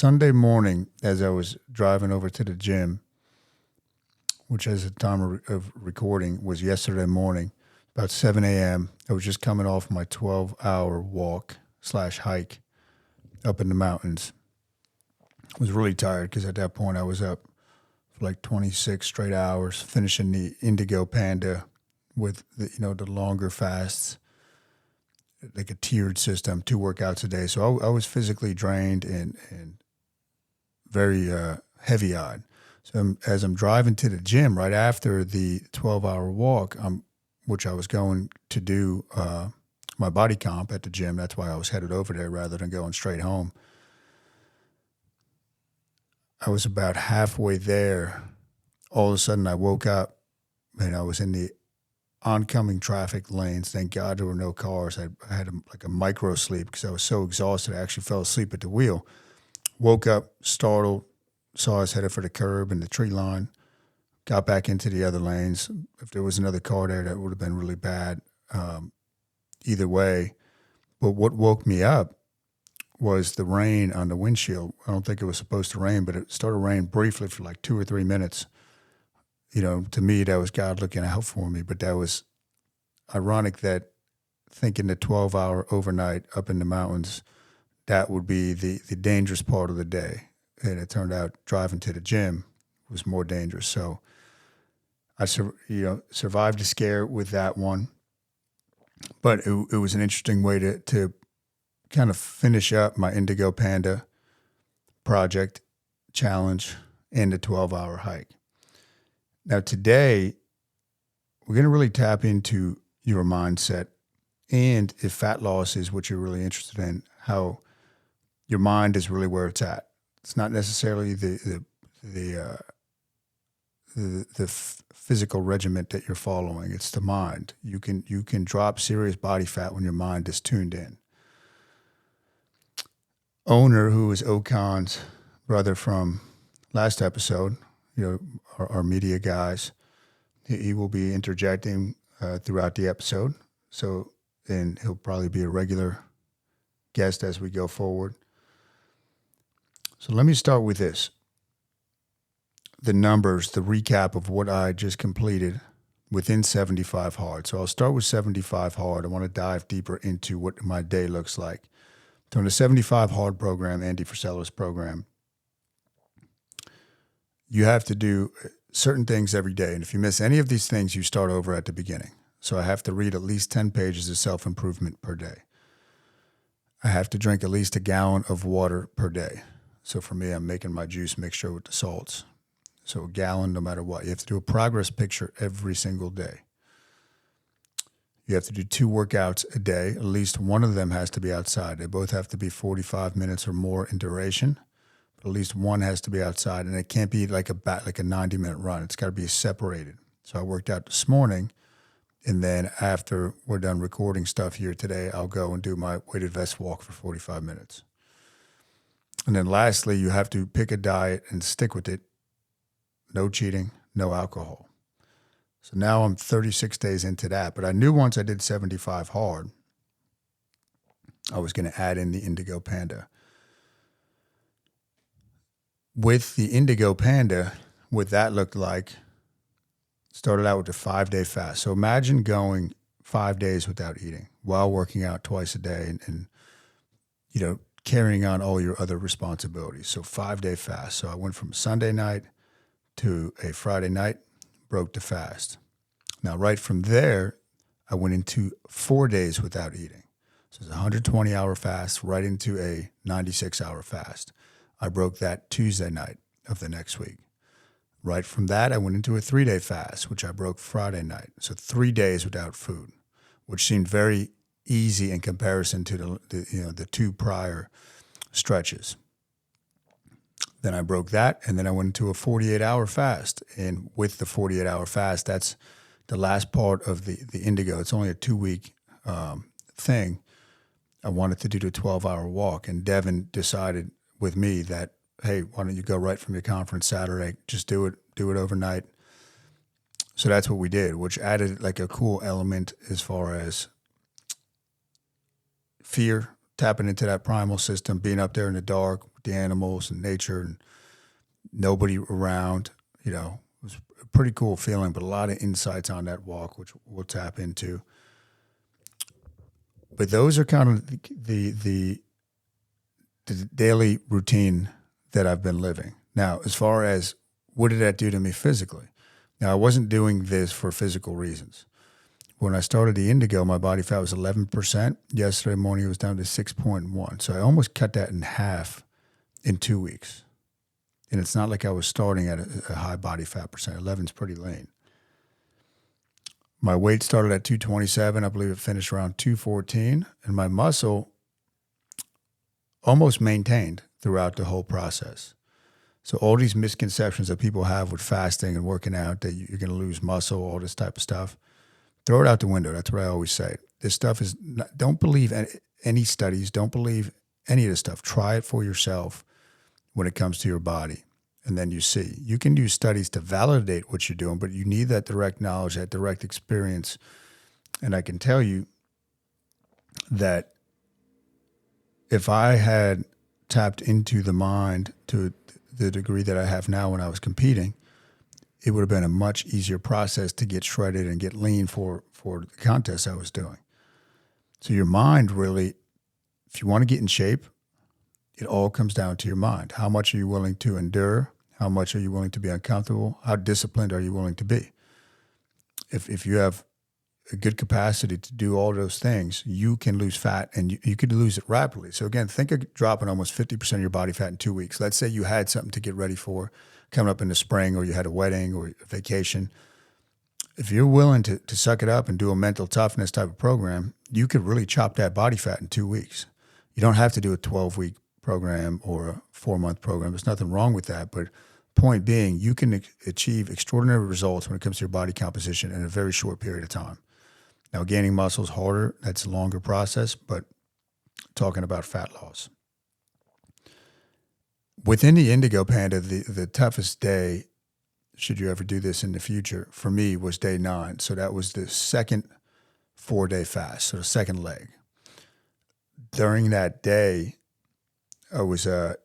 Sunday morning, as I was driving over to the gym, which as the time of recording was yesterday morning, about 7 a.m., I was just coming off my 12-hour walk / hike up in the mountains. I was really tired because at that point I was up for like 26 straight hours, finishing the Indigo Panda with the longer fasts, like a tiered system, 2 workouts a day. So I was physically drained and very heavy-eyed. So as I'm driving to the gym right after the 12-hour walk, which I was going to do my body comp at the gym. That's why I was headed over there rather than going straight home. I was about halfway there. All of a sudden, I woke up and I was in the oncoming traffic lanes. Thank God there were no cars. I had a micro sleep because I was so exhausted. I actually fell asleep at the wheel. Woke up, startled, saw I was headed for the curb and the tree line. Got back into the other lanes. If there was another car there, that would have been really bad. Either way. But what woke me up was the rain on the windshield. I don't think it was supposed to rain, but it started raining briefly for like 2 or 3 minutes. To me, that was God looking out for me. But that was ironic that thinking the 12-hour overnight up in the mountains, that would be the dangerous part of the day. And it turned out driving to the gym was more dangerous. So I survived the scare with that one. But it was an interesting way to kind of finish up my Indigo Panda project challenge and the 12-hour hike. Now today, we're going to really tap into your mindset, and if fat loss is what you're really interested in, how your mind is really where it's at. It's not necessarily the physical regiment that you're following. It's the mind. You can drop serious body fat when your mind is tuned in. Owner, who is Okan's brother from last episode, our media guys, he will be interjecting throughout the episode. And he'll probably be a regular guest as we go forward. So let me start with this. The numbers, the recap of what I just completed within 75 hard. So I'll start with 75 hard. I want to dive deeper into what my day looks like. So in the 75 hard program, Andy Frisella's program, you have to do certain things every day. And if you miss any of these things, you start over at the beginning. So I have to read at least 10 pages of self-improvement per day. I have to drink at least a gallon of water per day. So for me, I'm making my juice mixture with the salts. So a gallon no matter what. You have to do a progress picture every single day. You have to do 2 workouts a day. At least one of them has to be outside. They both have to be 45 minutes or more in duration. But at least one has to be outside, and it can't be like a 90-minute run. It's got to be separated. So I worked out this morning, and then after we're done recording stuff here today, I'll go and do my weighted vest walk for 45 minutes. And then lastly, you have to pick a diet and stick with it. No cheating, no alcohol. So now I'm 36 days into that. But I knew once I did 75 hard, I was going to add in the Indigo Panda. With the Indigo Panda, what that looked like, started out with a 5-day fast. So imagine going 5 days without eating while working out twice a day and carrying on all your other responsibilities. So 5-day fast. So I went from Sunday night to a Friday night, broke the fast. Now, right from there, I went into 4 days without eating. So it's a 120-hour fast right into a 96-hour fast. I broke that Tuesday night of the next week. Right from that, I went into a 3-day fast, which I broke Friday night. So 3 days without food, which seemed very easy in comparison to the 2 prior stretches. Then I broke that, and then I went into a 48-hour fast. And with the 48-hour fast, that's the last part of the Indigo. It's only a 2-week thing. I wanted to do the 12-hour walk, and Devin decided with me that, hey, why don't you go right from your conference Saturday? Just do it overnight. So that's what we did, which added like a cool element as far as fear tapping into that primal system, being up there in the dark with the animals and nature and nobody around, it was a pretty cool feeling, but a lot of insights on that walk, which we'll tap into. But those are kind of the daily routine that I've been living. Now, as far as what did that do to me physically? Now, I wasn't doing this for physical reasons. When I started the Indigo, my body fat was 11%. Yesterday morning, it was down to 6.1. So I almost cut that in half in 2 weeks. And it's not like I was starting at a high body fat percent. 11 is pretty lean. My weight started at 227. I believe it finished around 214. And my muscle almost maintained throughout the whole process. So all these misconceptions that people have with fasting and working out, that you're going to lose muscle, all this type of stuff, throw it out the window. That's what I always say. This stuff is not, don't believe any studies. Don't believe any of this stuff. Try it for yourself when it comes to your body. And then you see. You can do studies to validate what you're doing, but you need that direct knowledge, that direct experience. And I can tell you that if I had tapped into the mind to the degree that I have now when I was competing, it would have been a much easier process to get shredded and get lean for the contest I was doing. So your mind really, if you want to get in shape, it all comes down to your mind. How much are you willing to endure? How much are you willing to be uncomfortable? How disciplined are you willing to be? If you have a good capacity to do all those things, you can lose fat, and you could lose it rapidly. So again, think of dropping almost 50% of your body fat in 2 weeks. Let's say you had something to get ready for coming up in the spring, or you had a wedding or a vacation. If you're willing to suck it up and do a mental toughness type of program, you could really chop that body fat in 2 weeks. You don't have to do a 12-week program or a 4-month program. There's nothing wrong with that. But point being, you can achieve extraordinary results when it comes to your body composition in a very short period of time. Now, gaining muscle is harder. That's a longer process, but talking about fat loss. Within the Indigo, Panda, the toughest day, should you ever do this in the future, for me was day 9. So that was the second 4-day fast, so the second leg. During that day, I was, I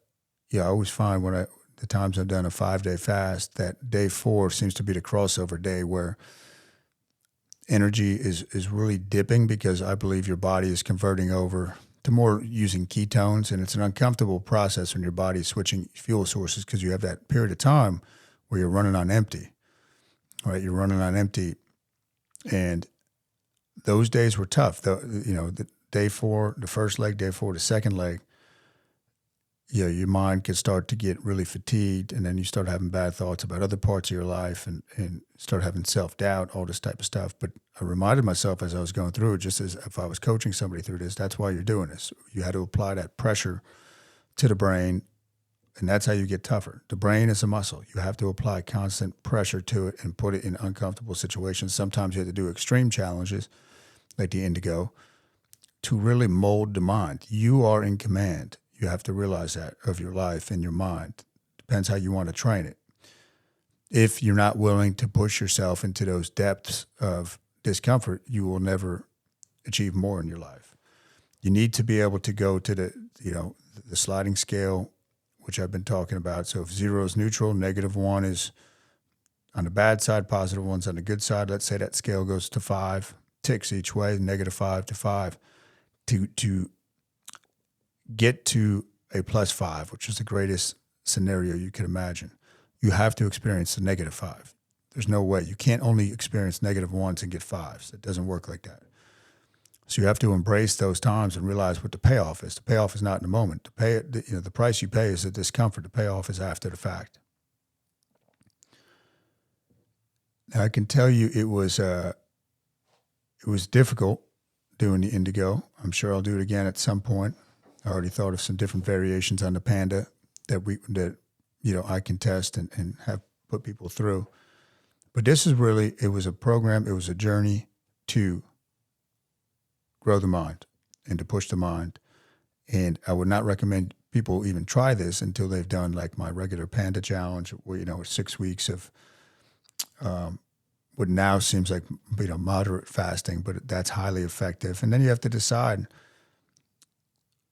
always find when the times I've done a 5-day fast, that day 4 seems to be the crossover day where energy is really dipping, because I believe your body is converting over to more using ketones, and it's an uncomfortable process when your body is switching fuel sources, because you have that period of time where you're running on empty, right? You're running on empty, and those days were tough. The day 4, the first leg, day 4, the second leg, your mind could start to get really fatigued, and then you start having bad thoughts about other parts of your life and start having self-doubt, all this type of stuff. But I reminded myself as I was going through it, just as if I was coaching somebody through this, that's why you're doing this. You had to apply that pressure to the brain, and that's how you get tougher. The brain is a muscle. You have to apply constant pressure to it and put it in uncomfortable situations. Sometimes you have to do extreme challenges like the Indigo to really mold the mind. You are in command. You have to realize that of your life and your mind. Depends how you want to train it. If you're not willing to push yourself into those depths of discomfort, you will never achieve more in your life. You need to be able to go to the sliding scale, which I've been talking about. So if 0 is neutral, -1 is on the bad side, +1's on the good side. Let's say that scale goes to 5 ticks each way, -5 to 5. To get to a +5, which is the greatest scenario you can imagine, you have to experience the -5. There's no way. You can't only experience -1s and get 5s. It doesn't work like that. So you have to embrace those times and realize what the payoff is. The payoff is not in the moment. The price you pay is the discomfort. The payoff is after the fact. Now, I can tell you it was difficult doing the Indigo. I'm sure I'll do it again at some point. I already thought of some different variations on the Panda that I can test and have put people through. But this is really, it was a program, it was a journey to grow the mind and to push the mind. And I would not recommend people even try this until they've done like my regular Panda challenge, where 6 weeks of what now seems like moderate fasting, but that's highly effective. And then you have to decide,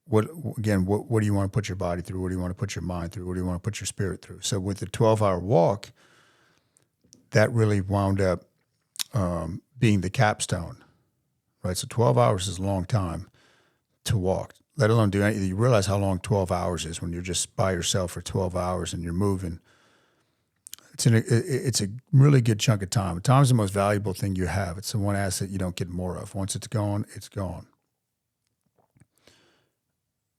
what do you want to put your body through? What do you want to put your mind through? What do you want to put your spirit through? So with the 12-hour walk, that really wound up being the capstone, right? So 12 hours is a long time to walk, let alone do anything. You realize how long 12 hours is when you're just by yourself for 12 hours and you're moving. It's a really good chunk of time. Time is the most valuable thing you have. It's the one asset you don't get more of. Once it's gone, it's gone.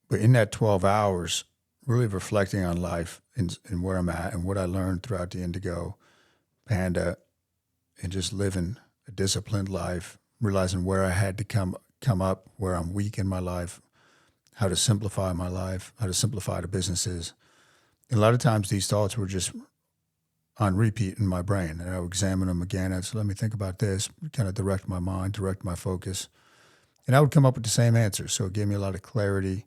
But in that 12 hours, really reflecting on life and where I'm at and what I learned throughout the Indigo, Panda, and just living a disciplined life, realizing where I had to come up, where I'm weak in my life, how to simplify my life, how to simplify the businesses. And a lot of times these thoughts were just on repeat in my brain, and I would examine them again. I'd say, let me think about this, kind of direct my mind, direct my focus, and I would come up with the same answers. So it gave me a lot of clarity.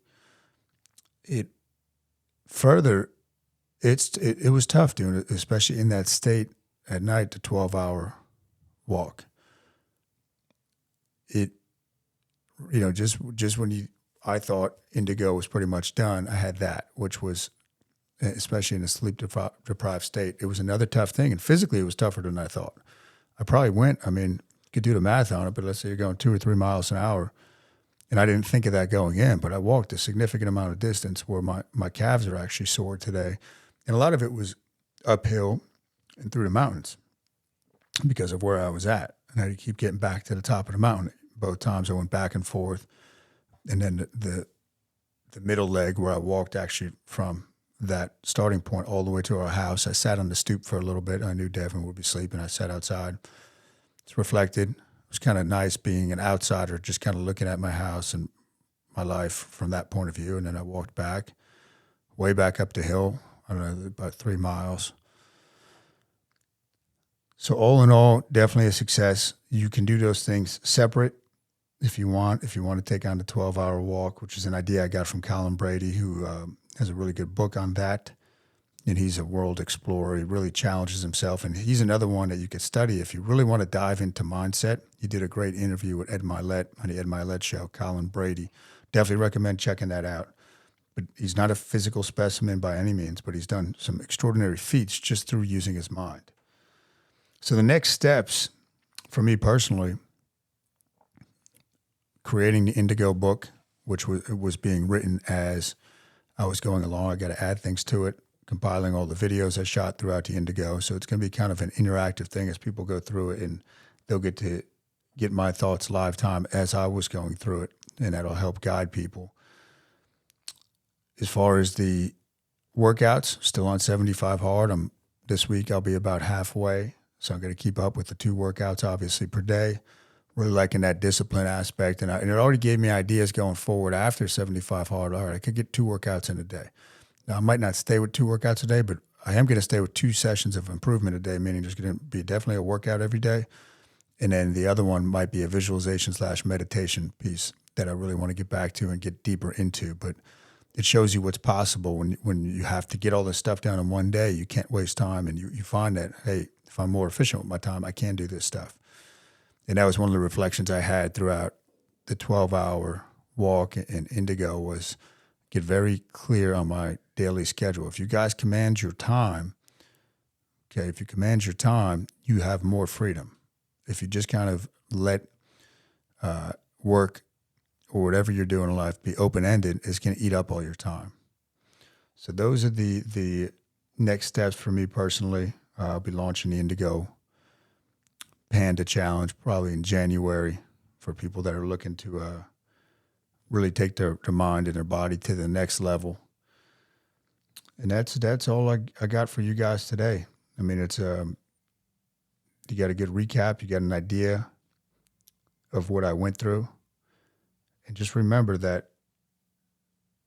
It was tough doing it, especially in that state at night, the 12-hour walk. Just when I thought Indigo was pretty much done, I had that, which was, especially in a sleep-deprived state, it was another tough thing. And physically, it was tougher than I thought. I probably went, you could do the math on it, but let's say you're going 2 or 3 miles an hour. And I didn't think of that going in, but I walked a significant amount of distance where my calves are actually sore today. And a lot of it was uphill and through the mountains because of where I was at. And I had to keep getting back to the top of the mountain. Both times I went back and forth. And then the middle leg where I walked actually from that starting point all the way to our house, I sat on the stoop for a little bit. I knew Devin would be sleeping. I sat outside. It's reflected. It was kind of nice being an outsider, just kind of looking at my house and my life from that point of view. And then I walked back, way back up the hill, I don't know, about 3 miles. So all in all, definitely a success. You can do those things separate if you want to take on the 12-hour walk, which is an idea I got from Colin Brady, who has a really good book on that. And he's a world explorer. He really challenges himself. And he's another one that you could study if you really want to dive into mindset. He did a great interview with Ed Milet on the Ed Milet show, Colin Brady. Definitely recommend checking that out. But he's not a physical specimen by any means, but he's done some extraordinary feats just through using his mind. So the next steps for me personally, creating the Indigo book, which was being written as I was going along. I got to add things to it. Compiling all the videos I shot throughout the Indigo. So it's going to be kind of an interactive thing as people go through it, and they'll get to get my thoughts live time as I was going through it, and that'll help guide people. As far as the workouts, still on 75 hard. This week I'll be about halfway, so I'm going to keep up with the 2 workouts, obviously, per day. Really liking that discipline aspect, and it already gave me ideas going forward after 75 hard. All right, I could get 2 workouts in a day. Now, I might not stay with 2 workouts a day, but I am going to stay with 2 sessions of improvement a day, meaning there's going to be definitely a workout every day. And then the other one might be a visualization/meditation piece that I really want to get back to and get deeper into. But it shows you what's possible when you have to get all this stuff done in one day. You can't waste time, and you find that, hey, if I'm more efficient with my time, I can do this stuff. And that was one of the reflections I had throughout the 12-hour walk in Indigo was get very clear on my daily schedule. If you guys command your time, you have more freedom. If you just kind of let work or whatever you're doing in life be open-ended, it's going to eat up all your time. So those are the next steps for me personally. I'll be launching the Indigo Panda Challenge probably in January for people that are looking to really take their mind and their body to the next level. And that's all I got for you guys today. I mean, it's you got a good recap. You got an idea of what I went through. And just remember that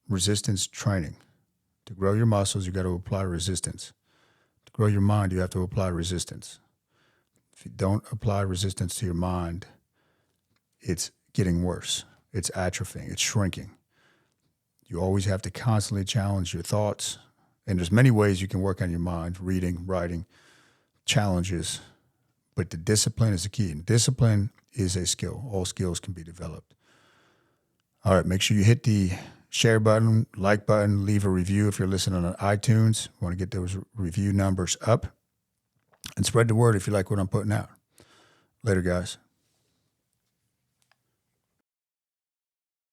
resistance training. To grow your muscles, you got to apply resistance. To grow your mind, you have to apply resistance. If you don't apply resistance to your mind, it's getting worse. It's atrophying. It's shrinking. You always have to constantly challenge your thoughts. And there's many ways you can work on your mind: reading, writing, challenges. But the discipline is the key. And discipline is a skill. All skills can be developed. All right, make sure you hit the share button, like button, leave a review if you're listening on iTunes. Want to get those review numbers up. And spread the word if you like what I'm putting out. Later, guys.